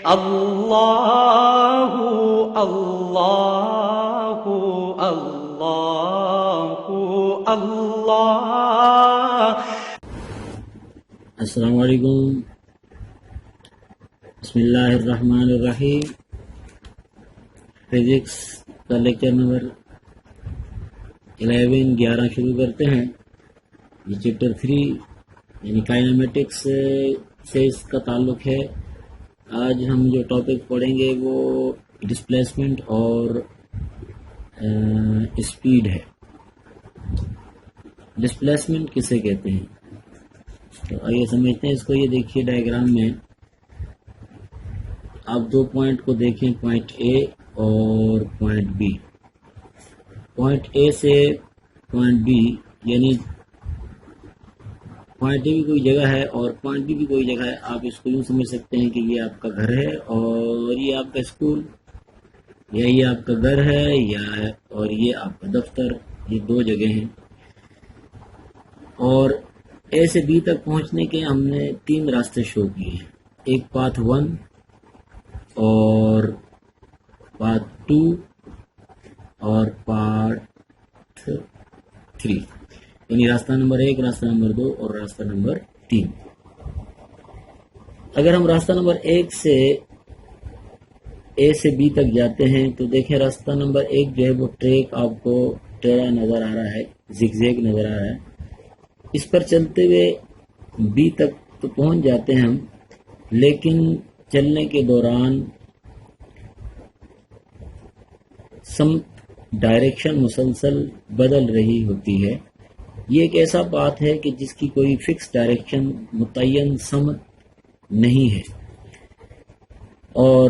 اللہ اللہ اللہ اللہ۔ السلام علیکم، بسم اللہ الرحمن الرحیم۔ فزکس کا لیکچر نمبر 11 شروع کرتے ہیں۔ یہ چیپٹر 3 یعنی کائنامیٹکس سے اس کا تعلق ہے۔ آج ہم جو ٹاپک پڑھیں گے وہ ڈسپلیسمنٹ اور اسپیڈ ہے۔ ڈسپلیسمنٹ کسے کہتے ہیں؟ تو آئیے سمجھتے ہیں اس کو۔ یہ دیکھیے ڈائیگرام میں آپ دو پوائنٹ کو دیکھیں، پوائنٹ اے اور پوائنٹ بی۔ پوائنٹ اے سے پوائنٹ بی، یعنی پوائنٹ اے بھی کوئی جگہ ہے اور پوائنٹ بی بھی کوئی جگہ ہے۔ آپ اس کو یوں سمجھ سکتے ہیں کہ یہ آپ کا گھر ہے اور یہ آپ کا اسکول، یا یہ آپ کا گھر ہے اور یہ آپ کا دفتر۔ یہ دو جگہ ہیں، اور اے سے بی تک پہنچنے کے ہم نے 3 راستے شو کیے ہیں۔ ایک پاتھ 1 اور پاتھ 2 اور پارٹ 3، یعنی راستہ نمبر 1، راستہ نمبر 2 اور راستہ نمبر 3۔ اگر ہم راستہ نمبر 1 سے اے سے بی تک جاتے ہیں تو دیکھیں راستہ نمبر 1 جو ہے وہ ٹریک آپ کو ٹیڑھا نظر آ رہا ہے، زگ زیگ نظر آ رہا ہے۔ اس پر چلتے ہوئے بی تک تو پہنچ جاتے ہیں ہم، لیکن چلنے کے دوران سمت ڈائریکشن مسلسل بدل رہی ہوتی ہے۔ یہ ایک ایسا پاتھ ہے کہ جس کی کوئی فکس ڈائریکشن، متعین سمت نہیں ہے، اور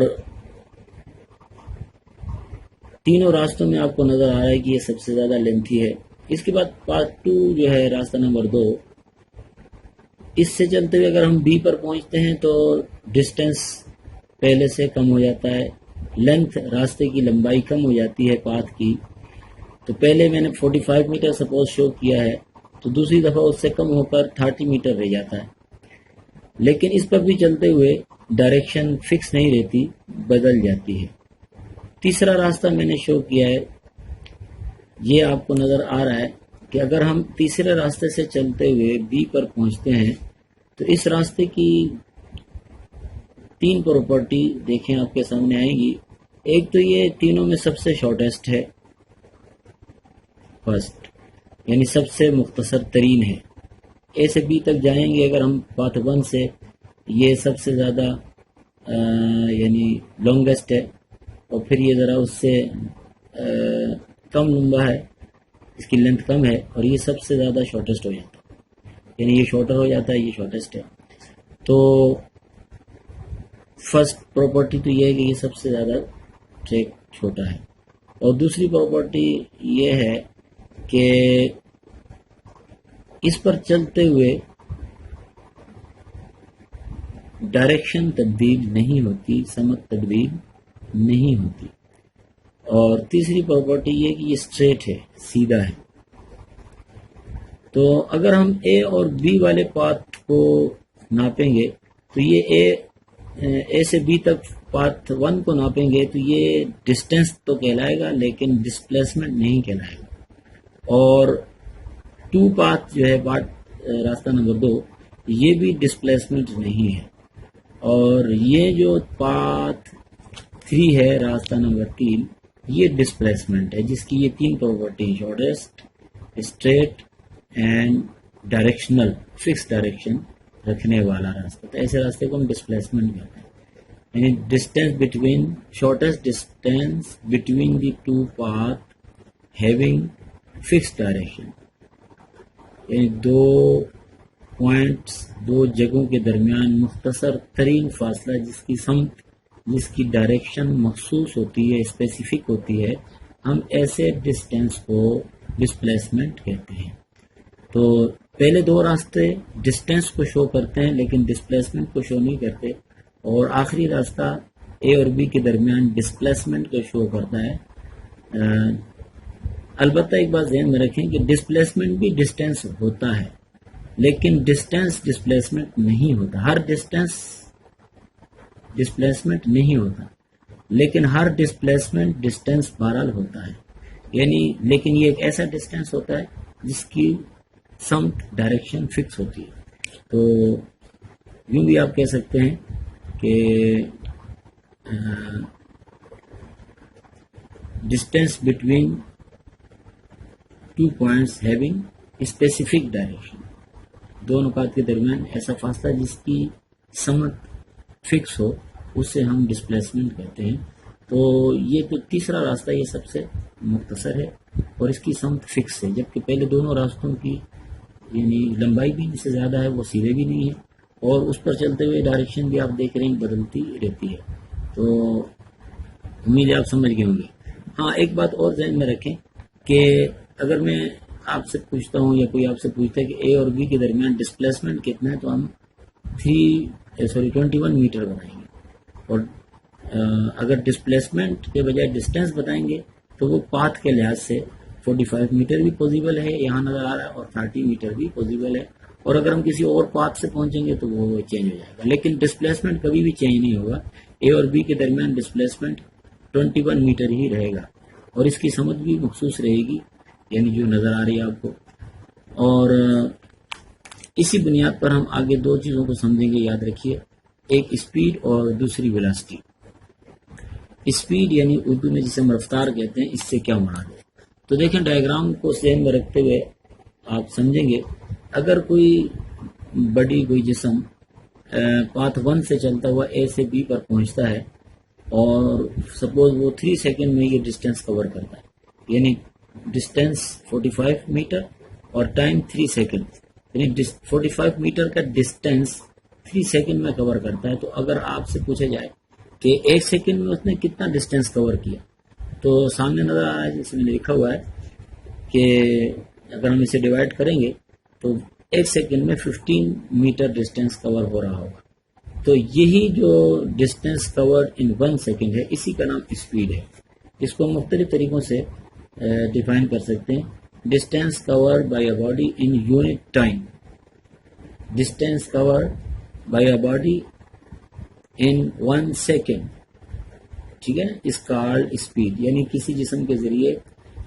تینوں راستوں میں آپ کو نظر آ رہا ہے کہ یہ سب سے زیادہ لینتھی ہے۔ اس کے بعد پارٹ 2 جو ہے راستہ نمبر 2، اس سے چلتے ہوئے اگر ہم بی پر پہنچتے ہیں تو ڈسٹینس پہلے سے کم ہو جاتا ہے، لینتھ راستے کی لمبائی کم ہو جاتی ہے پاتھ کی۔ تو پہلے میں نے 45 میٹر سپوز شو کیا ہے، تو دوسری دفعہ اس سے کم ہو کر 30 میٹر رہ جاتا ہے، لیکن اس پر بھی چلتے ہوئے ڈائریکشن فکس نہیں رہتی، بدل جاتی ہے۔ تیسرا راستہ میں نے شو کیا ہے، یہ آپ کو نظر آ رہا ہے کہ اگر ہم تیسرے راستے سے چلتے ہوئے بی پر پہنچتے ہیں تو اس راستے کی 3 پراپرٹی دیکھیں آپ کے سامنے آئیں گی۔ ایک تو یہ تینوں میں سب سے شارٹیسٹ ہے، فرسٹ، یعنی سب سے مختصر ترین ہے۔ اے سے بی تک جائیں گے اگر ہم پاتھ 1 سے، یہ سب سے زیادہ یعنی لانگیسٹ ہے، اور پھر یہ ذرا اس سے کم لمبا ہے، اس کی لینتھ کم ہے، اور یہ سب سے زیادہ شارٹیسٹ ہو جاتا ہے، یعنی یہ شارٹر ہو جاتا ہے، یہ شارٹیسٹ ہے۔ تو فرسٹ پراپرٹی تو یہ ہے کہ یہ سب سے زیادہ ٹریک چھوٹا ہے، اور دوسری پراپرٹی یہ ہے کہ اس پر چلتے ہوئے ڈائریکشن تبدیل نہیں ہوتی، سمت تبدیل نہیں ہوتی، اور تیسری پراپرٹی یہ کہ یہ اسٹریٹ ہے، سیدھا ہے۔ تو اگر ہم اے اور بی والے پاتھ کو ناپیں گے تو یہ اے سے بی تک پاتھ 1 کو ناپیں گے تو یہ ڈسٹینس تو کہلائے گا لیکن ڈسپلیسمنٹ نہیں کہلائے گا، اور 2 پاتھ جو ہے راستہ نمبر 2، یہ بھی ڈسپلیسمنٹ نہیں ہے، اور یہ جو پاتھ 3 ہے راستہ نمبر 3، یہ ڈسپلیسمنٹ ہے، جس کی یہ 3 property, shortest, straight and directional, fix direction رکھنے والا راستہ۔ تو ایسے راستے کو ہم ڈسپلیسمنٹ کہتے ہیں، یعنی distance between, shortest distance between the 2 path having fix direction, یعنی 2 پوائنٹس، 2 جگہوں کے درمیان مختصر ترین فاصلہ جس کی سمت، جس کی ڈائریکشن مخصوص ہوتی ہے، اسپیسیفک ہوتی ہے، ہم ایسے ڈسٹینس کو ڈسپلیسمنٹ کہتے ہیں۔ تو پہلے 2 راستے ڈسٹینس کو شو کرتے ہیں لیکن ڈسپلیسمنٹ کو شو نہیں کرتے، اور آخری راستہ اے اور بی کے درمیان ڈسپلیسمنٹ کو شو کرتا ہے۔ البتہ ایک بات ذہن میں رکھیں کہ ڈسپلیسمنٹ بھی ڈسٹینس ہوتا ہے، لیکن ڈسٹینس ڈسپلیسمنٹ نہیں ہوتا۔ ہر ڈسٹینس ڈسپلیسمنٹ نہیں ہوتا، لیکن ہر ڈسپلیسمنٹ ڈسٹینس بہرحال ہوتا ہے، یعنی لیکن یہ ایک ایسا ڈسٹینس ہوتا ہے جس کی سمت ڈائریکشن فکس ہوتی ہے۔ تو یوں بھی آپ کہہ سکتے ہیں کہ distance between two points having specific direction, دو نقاط کے درمیان ایسا فاصلہ جس کی سمت فکس ہو، اسے ہم ڈسپلیسمنٹ کہتے ہیں۔ تو یہ تو تیسرا راستہ یہ سب سے مختصر ہے اور اس کی سمت فکس ہے، جبکہ پہلے دونوں راستوں کی یعنی لمبائی بھی ان سے زیادہ ہے، وہ سیدھے بھی نہیں ہے، اور اس پر چلتے ہوئے ڈائریکشن بھی آپ دیکھ رہے ہیں بدلتی رہتی ہے۔ تو امید ہے آپ سمجھ گئے ہوں گے۔ ہاں، ایک بات اور ذہن میں رکھیں کہ اگر میں آپ سے پوچھتا ہوں یا کوئی آپ سے پوچھتا ہے کہ اے اور بی کے درمیان ڈسپلیسمنٹ کتنا ہے، تو ہم 21 میٹر بتائیں گے، اور اگر ڈسپلیسمنٹ کے بجائے ڈسٹینس بتائیں گے تو وہ پاتھ کے لحاظ سے 45 میٹر بھی پوزیبل ہے، یہاں نظر آ رہا ہے، اور 30 میٹر بھی پوزیبل ہے، اور اگر ہم کسی اور پاتھ سے پہنچیں گے تو وہ چینج ہو جائے گا، لیکن ڈسپلیسمنٹ کبھی بھی چینج نہیں ہوگا۔ اے اور بی کے درمیان ڈسپلیسمنٹ 21 میٹر ہی رہے گا، اور اس کی سمت بھی مخصوص رہے گی، یعنی جو نظر آ رہی ہے آپ کو۔ اور اسی بنیاد پر ہم آگے دو چیزوں کو سمجھیں گے، یاد رکھیے، ایک اسپیڈ اور دوسری ویلاسٹی۔ اسپیڈ یعنی اردو میں جسے ہم رفتار کہتے ہیں، اس سے کیا مراد ہے؟ تو دیکھیں، ڈائیگرام کو ذہن میں رکھتے ہوئے آپ سمجھیں گے، اگر کوئی کوئی جسم پاتھ 1 سے چلتا ہوا اے سے بی پر پہنچتا ہے، اور سپوز وہ 3 سیکنڈ میں یہ ڈسٹینس کور کرتا ہے، یعنی ڈسٹینس 45 میٹر اور ٹائم 3 سیکنڈ، یعنی 45 میٹر کا ڈسٹینس 3 سیکنڈ میں کور کرتا ہے۔ تو اگر آپ سے پوچھا جائے کہ 1 سیکنڈ میں اس نے کتنا ڈسٹینس کور کیا، تو سامنے نظر آ رہا ہے جس میں لکھا ہوا ہے کہ اگر ہم اسے ڈیوائڈ کریں گے تو 1 سیکنڈ میں 15 میٹر ڈسٹینس کور ہو رہا ہوگا۔ تو یہی جو ڈسٹینس کورڈ ان 1 سیکنڈ ہے، اسی کا نام اسپیڈ ہے۔ اس کو مختلف طریقوں سے ڈیفائن کر سکتے ہیں۔ Distance covered by a body in unit time, distance covered by a body in 1 second, ٹھیک ہے، اس کالڈ اسپیڈ، یعنی کسی جسم کے ذریعے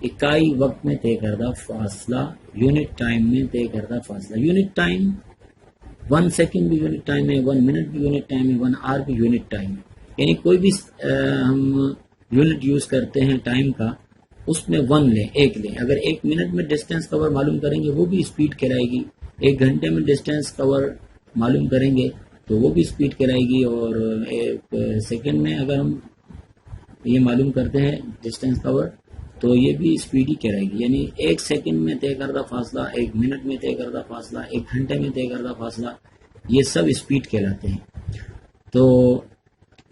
اکائی وقت میں طے کردہ فاصلہ، یونٹ ٹائم میں طے کردہ فاصلہ۔ یونٹ ٹائم 1 سیکنڈ بھی یونٹ ٹائم ہے، 1 منٹ بھی یونٹ ٹائم ہے، 1 آور بھی یونٹ ٹائم ہے، یعنی کوئی بھی ہم یونٹ یوز کرتے ہیں ٹائم کا، اس میں 1 لیں، 1 لیں۔ اگر 1 منٹ میں ڈسٹینس کور معلوم کریں گے وہ بھی اسپیڈ کہلائے گی، 1 گھنٹے میں ڈسٹینس کور معلوم کریں گے تو وہ بھی اسپیڈ کہلائے گی، اور 1 سیکنڈ میں اگر ہم یہ معلوم کرتے ہیں ڈسٹینس کور تو یہ بھی اسپیڈ ہی کہلائے گی، یعنی 1 سیکنڈ میں طے کردہ فاصلہ، 1 منٹ میں طے کردہ فاصلہ، 1 گھنٹے میں طے کردہ فاصلہ، یہ سب اسپیڈ کہلاتے ہیں۔ تو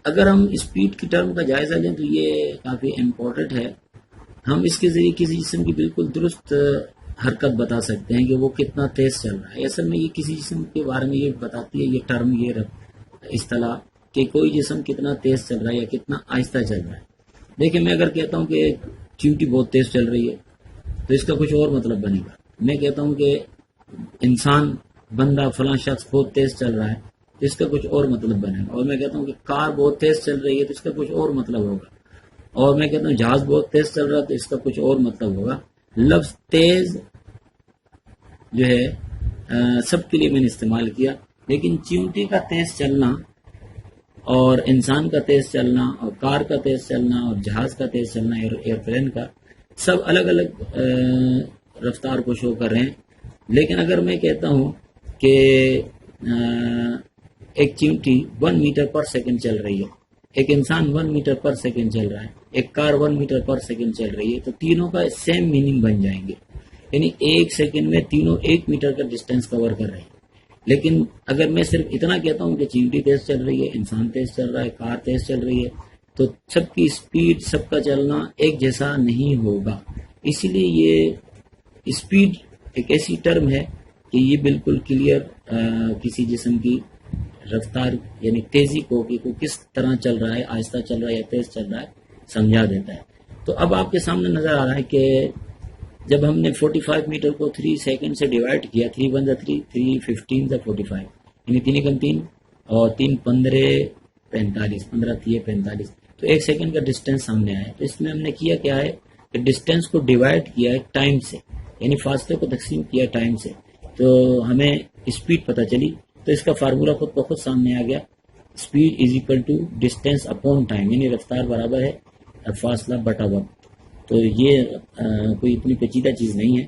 اگر ہم اسپیڈ کی ٹرم کا جائزہ لیں تو یہ کافی امپورٹنٹ ہے، ہم اس کے ذریعے کسی جسم کی بالکل درست حرکت بتا سکتے ہیں کہ وہ کتنا تیز چل رہا ہے۔ اصل میں یہ کسی جسم کے بارے میں یہ بتاتی ہے یہ ٹرم، یہ اصطلاح، کہ کوئی جسم کتنا تیز چل رہا ہے یا کتنا آہستہ چل رہا ہے۔ دیکھیں، میں اگر کہتا ہوں کہ چیونٹی بہت تیز چل رہی ہے تو اس کا کچھ اور مطلب بنے گا۔ میں کہتا ہوں کہ انسان، بندہ، فلاں شخص بہت تیز چل رہا ہے تو اس کا کچھ اور مطلب بنے گا، اور میں کہتا ہوں کہ کار بہت تیز چل رہی ہے تو اس کا کچھ اور مطلب ہوگا، اور میں کہتا ہوں جہاز بہت تیز چل رہا ہے تو اس کا کچھ اور مطلب ہوگا۔ لفظ تیز جو ہے سب کے لیے میں نے استعمال کیا، لیکن چیونٹی کا تیز چلنا اور انسان کا تیز چلنا اور کار کا تیز چلنا اور جہاز کا تیز چلنا، ایئرپلین کا، سب الگ الگ رفتار کو شو کر رہے ہیں۔ لیکن اگر میں کہتا ہوں کہ ایک چیونٹی 1 میٹر پر سیکنڈ چل رہی ہے، ایک انسان 1 میٹر پر سیکنڈ چل رہا ہے، ایک کار 1 میٹر پر سیکنڈ چل رہی ہے، تو تینوں کا سیم میننگ بن جائیں گے، یعنی 1 سیکنڈ میں تینوں 1 میٹر کا ڈسٹینس کور کر رہے ہیں۔ لیکن اگر میں صرف اتنا کہتا ہوں کہ چیونٹی تیز چل رہی ہے، انسان تیز چل رہا ہے، کار تیز چل رہی ہے، تو سب کی اسپیڈ، سب کا چلنا ایک جیسا نہیں ہوگا۔ اسی لیے یہ اسپیڈ ایک ایسی ٹرم ہے کہ یہ بالکل کلیئر کسی جسم کی رفتار یعنی تیزی کو کہ وہ کس طرح چل رہا ہے، آہستہ چل رہا ہے یا تیز چل رہا ہے، سمجھا دیتا ہے۔ تو اب آپ کے سامنے نظر آ رہا ہے کہ جب ہم نے 45 میٹر کو 3 سیکنڈ سے ڈیوائڈ کیا، 3 1 3 3 15 45، یعنی 3 1 3 اور 3 15 45, 15 تیے 45، تو 1 سیکنڈ کا ڈسٹینس سامنے آیا. تو اس میں ہم نے کیا کیا ہے کہ ڈسٹینس کو ڈیوائڈ کیا ہے ٹائم سے، یعنی فاصلے کو تقسیم کیا ٹائم سے، تو ہمیں اسپیڈ پتہ چلی. تو اس کا فارمولہ خود بخود سامنے آ گیا، speed is equal to distance upon time, یعنی رفتار برابر ہے فاصلہ بٹا وقت. تو یہ کوئی اتنی پیچیدہ چیز نہیں ہے.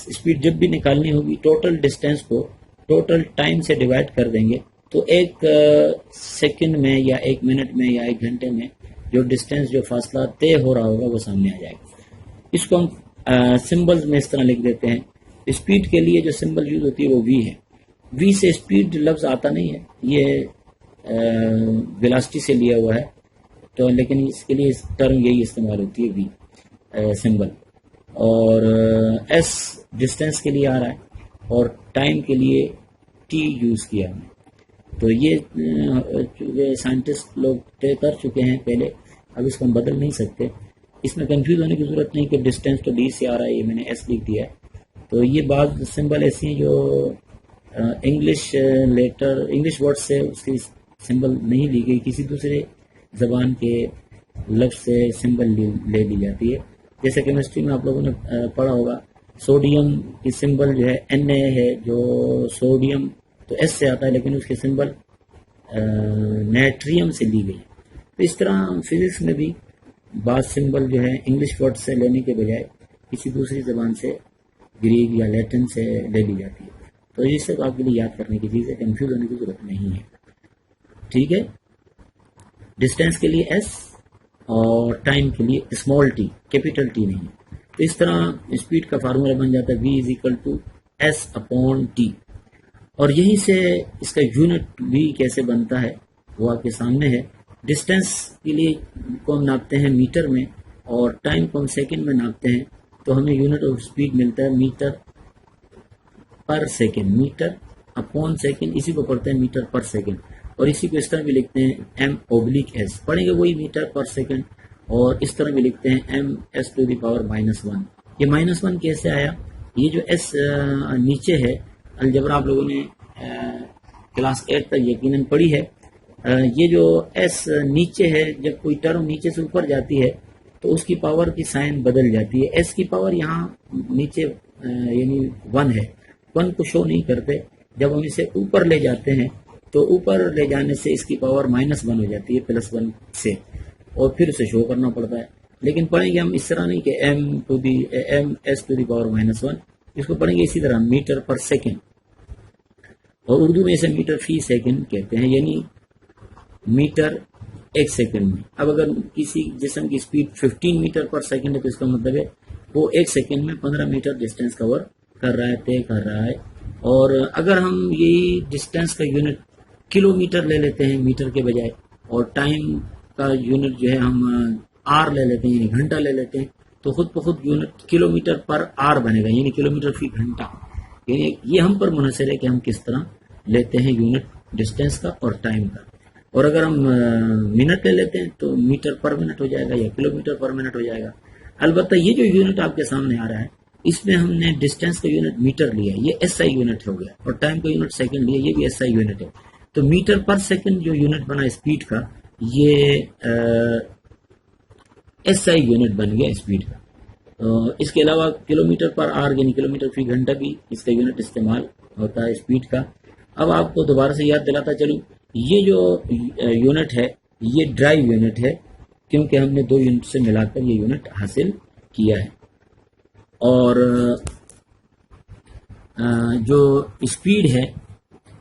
اسپیڈ جب بھی نکالنی ہوگی ٹوٹل ڈسٹینس کو ٹوٹل ٹائم سے ڈیوائڈ کر دیں گے، تو 1 سیکنڈ میں یا 1 منٹ میں یا 1 گھنٹے میں جو ڈسٹینس، جو فاصلہ طے ہو رہا ہوگا وہ سامنے آ جائے گا. اس کو ہم سمبلز میں اس طرح لکھ دیتے ہیں. اسپیڈ کے لیے جو سمبل یوز ہوتی ہے وہ وی ہے. وی سے اسپیڈ لفظ آتا نہیں ہے، یہ ویلاسٹی سے لیا ہوا ہے، تو لیکن اس کے لیے ٹرم یہی استعمال ہوتی ہے، وی سمبل. اور ایس ڈسٹینس کے لیے آ رہا ہے، اور ٹائم کے لیے ٹی یوز کیا ہم نے. تو یہ سائنٹسٹ لوگ طے کر چکے ہیں پہلے، اب اس کو ہم بدل نہیں سکتے. اس میں کنفیوز ہونے کی ضرورت نہیں کہ ڈسٹینس تو ڈی سے آ رہا ہے، یہ میں نے ایس لکھ دیا ہے. تو یہ بعض سمبل ایسی ہیں جو انگلش ورڈ سے اس کی سمبل نہیں لی گئی، کسی دوسرے زبان کے لفظ سے سمبل لے لی جاتی ہے. جیسے کیمسٹری میں آپ لوگوں نے پڑھا ہوگا، سوڈیم کی سمبل جو ہے Na ہے، جو سوڈیم تو ایس سے آتا ہے، لیکن اس کی سمبل نیٹریم سے لی گئی. تو اس طرح فزکس میں بھی بعض سمبل جو ہے انگلش ورڈ سے لینے کے بجائے کسی دوسری زبان سے، گریک یا لیٹن سے لے لی جاتی ہے. تو یہ سب آپ کے لیے یاد کرنے کی چیز ہے، کنفیوز ہونے کی ضرورت نہیں ہے. ٹھیک ہے، ڈسٹینس کے لیے ایس اور ٹائم کے لیے اسمال ٹی، کیپیٹل ٹی نہیں. تو اس طرح اسپیڈ کا فارمولہ بن جاتا ہے v is equal to s upon t. اور یہیں سے اس کا یونٹ بھی کیسے بنتا ہے وہ آپ کے سامنے ہے. ڈسٹینس کے لیے کو ہم ناپتے ہیں میٹر میں، اور ٹائم کو ہم سیکنڈ میں ناپتے ہیں. تو ہمیں یونٹ آف اسپیڈ ملتا ہے metre per second, metre upon second, اسی کو پڑھتے ہیں میٹر پر سیکنڈ. اور اسی کو اس طرح بھی لکھتے ہیں ایم اوبلک ایس، پڑھیں گے وہی میٹر پر سیکنڈ. اور اس طرح بھی لکھتے ہیں M S to the power -1. یہ -1 کیسے آیا؟ یہ جو ایس نیچے ہے، الجبرا آپ لوگوں نے کلاس 8 تک یقیناً پڑھی ہے. یہ جو ایس نیچے ہے، جب کوئی ٹرم نیچے سے اوپر جاتی ہے تو اس کی پاور کی سائن بدل جاتی ہے. ایس کی پاور یہاں نیچے یعنی 1 ہے، 1 کو شو نہیں کرتے. جب ہم اسے اوپر لے جاتے ہیں تو اوپر لے جانے سے اس کی پاور -1 ہو جاتی ہے +1 سے، اور پھر اسے شو کرنا پڑتا ہے. لیکن پڑھیں گے ہم اس طرح نہیں کہ M S to the power -1، اس کو پڑھیں گے اسی طرح میٹر پر سیکنڈ. اور اردو میں اسے میٹر فی سیکنڈ کہتے ہیں، یعنی میٹر 1 سیکنڈ میں. اب اگر کسی جسم کی اسپیڈ 15 میٹر پر سیکنڈ ہے تو اس کا مطلب ہے وہ 1 سیکنڈ میں 15 میٹر ڈسٹینس کور کر رہا ہے، طے کر رہا ہے. اور اگر ہم یہی ڈسٹینس کا یونٹ کلو میٹر لے لیتے ہیں میٹر کے بجائے، اور ٹائم کا یونٹ جو ہے ہم آر لے لیتے ہیں، یعنی گھنٹہ لے لیتے ہیں، تو خود بخود unit kilometre per hour بنے گا، یعنی کلو میٹر فی گھنٹہ. یعنی یہ ہم پر منحصر ہے کہ ہم کس طرح لیتے ہیں یونٹ ڈسٹینس کا اور ٹائم کا. اور اگر ہم منٹ لے لیتے ہیں تو میٹر پر منٹ ہو جائے گا یا کلو میٹر پر منٹ ہو جائے گا. البتہ یہ جو یونٹ آپ کے سامنے آ رہا ہے، اس میں ہم نے ڈسٹینس کا یونٹ میٹر لیا ہے، یہ ایس آئی یونٹ ہو گیا، اور ٹائم کا یونٹ سیکنڈ لیا، یہ بھی ایس آئی یونٹ ہے. تو میٹر پر سیکنڈ جو یونٹ بنا اسپیڈ کا، یہ ایس آئی یونٹ بن گیا اسپیڈ کا. اس کے علاوہ کلو میٹر پر آر یعنی کلو میٹر فی گھنٹہ بھی اس کا یونٹ استعمال ہوتا ہے اسپیڈ کا. اب آپ کو دوبارہ سے یاد دلاتا چلوں، یہ جو یونٹ ہے یہ ڈرائیو یونٹ ہے، کیونکہ ہم نے 2 یونٹ سے ملا کر یہ یونٹ حاصل کیا ہے. اور جو اسپیڈ ہے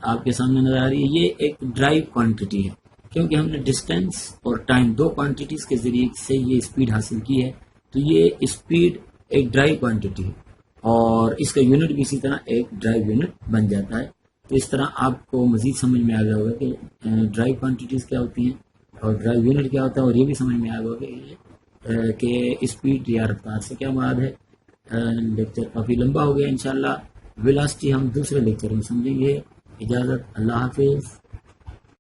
آپ کے سامنے نظر آ رہی ہے، یہ ایک ڈرائیو کوانٹٹی ہے، کیونکہ ہم نے ڈسٹینس اور ٹائم 2 کوانٹٹیز کے ذریعے سے یہ اسپیڈ حاصل کی ہے. تو یہ اسپیڈ ایک ڈرائیو کوانٹٹی ہے، اور اس کا یونٹ بھی اسی طرح ایک ڈرائیو یونٹ بن جاتا ہے. تو اس طرح آپ کو مزید سمجھ میں آ گیا ہوگا کہ ڈرائیو کوانٹٹیز کیا ہوتی ہیں اور ڈرائیو یونٹ کیا ہوتا ہے، اور یہ بھی سمجھ میں آ گیا ہوگا کہ اسپیڈ یا رفتار سے کیا مراد ہے. لیکچر کافی لمبا ہو گیا، انشاءاللہ ویلاسٹی ہم دوسرے لیکچر میں سمجھیں گے. اجازت، اللہ حافظ.